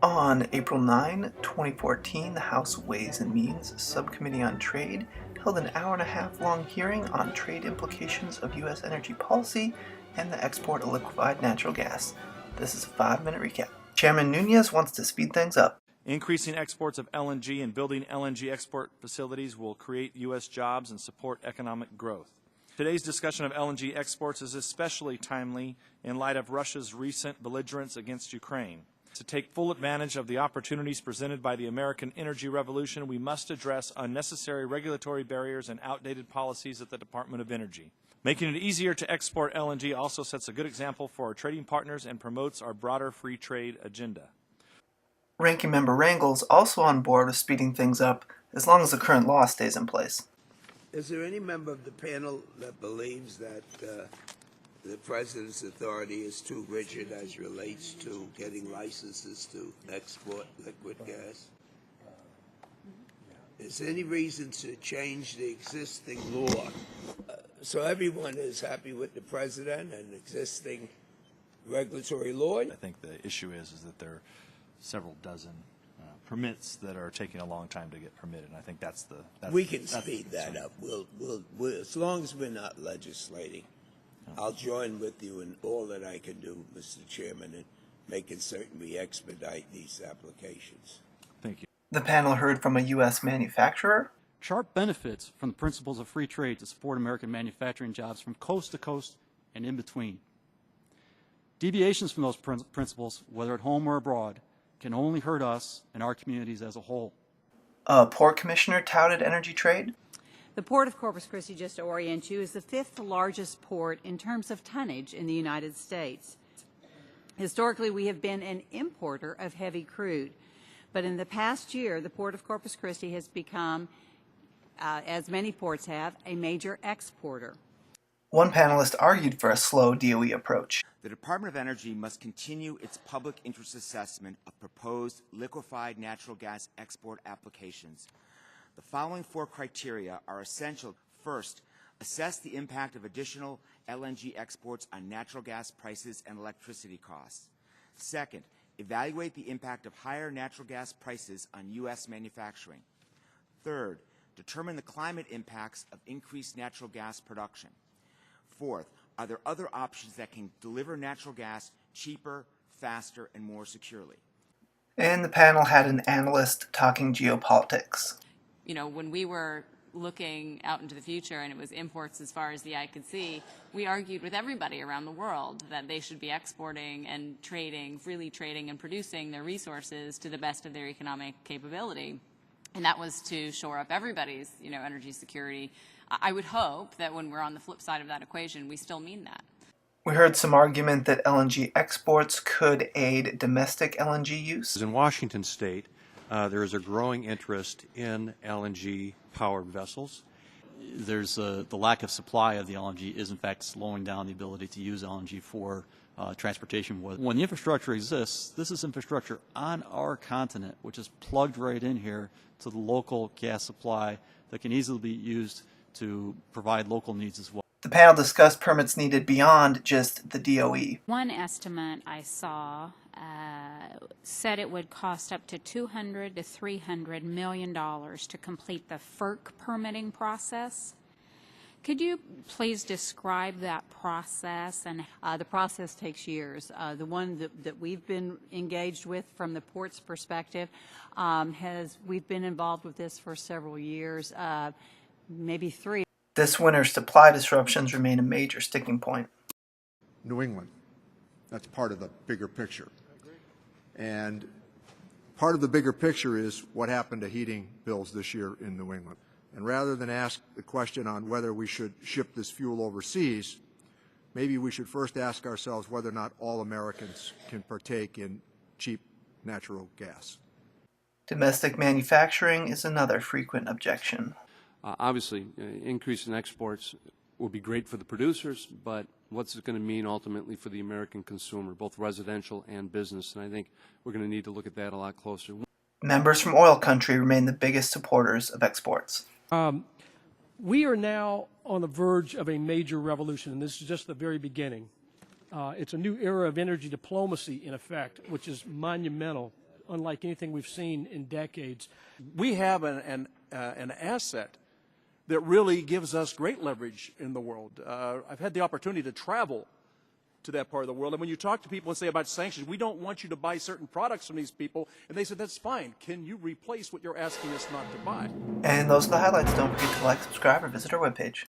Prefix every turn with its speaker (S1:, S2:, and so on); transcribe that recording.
S1: On April 9, 2014, the House Ways and Means Subcommittee on Trade held an hour-and-a-half-long hearing on trade implications of U.S. energy policy and the export of liquefied natural gas. This is a 5-minute recap. Chairman Nunes wants to speed things up.
S2: Increasing exports of LNG and building LNG export facilities will create U.S. jobs and support economic growth. Today's discussion of LNG exports is especially timely in light of Russia's recent belligerence against Ukraine. To take full advantage of the opportunities presented by the American energy revolution, we must address unnecessary regulatory barriers and outdated policies at the Department of Energy. Making it easier to export LNG also sets a good example for our trading partners and promotes our broader free trade agenda.
S1: Ranking Member Rangel's also on board with speeding things up as long as the current law stays in place.
S3: Is there any member of the panel that believes that the President's authority is too rigid as relates to getting licenses to export liquid gas? Is there any reason to change the existing law? So everyone is happy with the President and existing regulatory law?
S2: I think the issue is that there are several dozen permits that are taking a long time to get permitted, and I think that's
S3: we can speed that up. We'll as long as we're not legislating. I'll join with you in all that I can do, Mr. Chairman, in making certain we expedite these applications.
S2: Thank you.
S1: The panel heard from a U.S. manufacturer.
S4: Sharp benefits from the principles of free trade to support American manufacturing jobs from coast to coast and in between. Deviations from those principles, whether at home or abroad, can only hurt us and our communities as a whole.
S1: A port commissioner touted energy trade.
S5: The Port of Corpus Christi, just to orient you, is the 5th largest port in terms of tonnage in the United States. Historically, we have been an importer of heavy crude, but in the past year, the Port of Corpus Christi has become, as many ports have, a major exporter.
S1: One panelist argued for a slow DOE approach.
S6: The Department of Energy must continue its public interest assessment of proposed liquefied natural gas export applications. The following 4 criteria are essential. First, assess the impact of additional LNG exports on natural gas prices and electricity costs. Second, evaluate the impact of higher natural gas prices on U.S. manufacturing. Third, determine the climate impacts of increased natural gas production. Fourth, are there other options that can deliver natural gas cheaper, faster, and more securely?
S1: And the panel had an analyst talking geopolitics.
S7: You know, when we were looking out into the future and it was imports as far as the eye could see, we argued with everybody around the world that they should be exporting and trading, freely trading and producing their resources to the best of their economic capability. And that was to shore up everybody's, energy security. I would hope that when we're on the flip side of that equation, we still mean that.
S1: We heard some argument that LNG exports could aid domestic LNG use.
S8: In Washington State, there is a growing interest in LNG-powered vessels.
S4: There's the lack of supply of the LNG is in fact slowing down the ability to use LNG for transportation. When the infrastructure exists, this is infrastructure on our continent, which is plugged right in here to the local gas supply that can easily be used to provide local needs as well.
S1: The panel discussed permits needed beyond just the DOE.
S9: One estimate I saw said it would cost up to $200 to $300 million to complete the FERC permitting process. Could you please describe that process? And
S5: the process takes years. The one that we've been engaged with from the port's perspective we've been involved with this for several years, maybe 3.
S1: This winter's supply disruptions remain a major sticking point.
S10: New England, that's part of the bigger picture. And part of the bigger picture is what happened to heating bills this year in New England. And rather than ask the question on whether we should ship this fuel overseas, maybe we should first ask ourselves whether or not all Americans can partake in cheap natural gas.
S1: Domestic manufacturing is another frequent objection.
S8: Obviously, increase in exports will be great for the producers, but what's it going to mean ultimately for the American consumer, both residential and business? And I think we're going to need to look at that a lot closer.
S1: Members from oil country remain the biggest supporters of exports.
S11: We are now on the verge of a major revolution, and this is just the very beginning. It's a new era of energy diplomacy, in effect, which is monumental unlike anything we've seen in decades.
S12: We have an asset that really gives us great leverage in the world. I've had the opportunity to travel to that part of the world, and when you talk to people and say about sanctions, we don't want you to buy certain products from these people, and they said, that's fine. Can you replace what you're asking us not to buy?
S1: And those are the highlights. Don't forget to like, subscribe, or visit our webpage.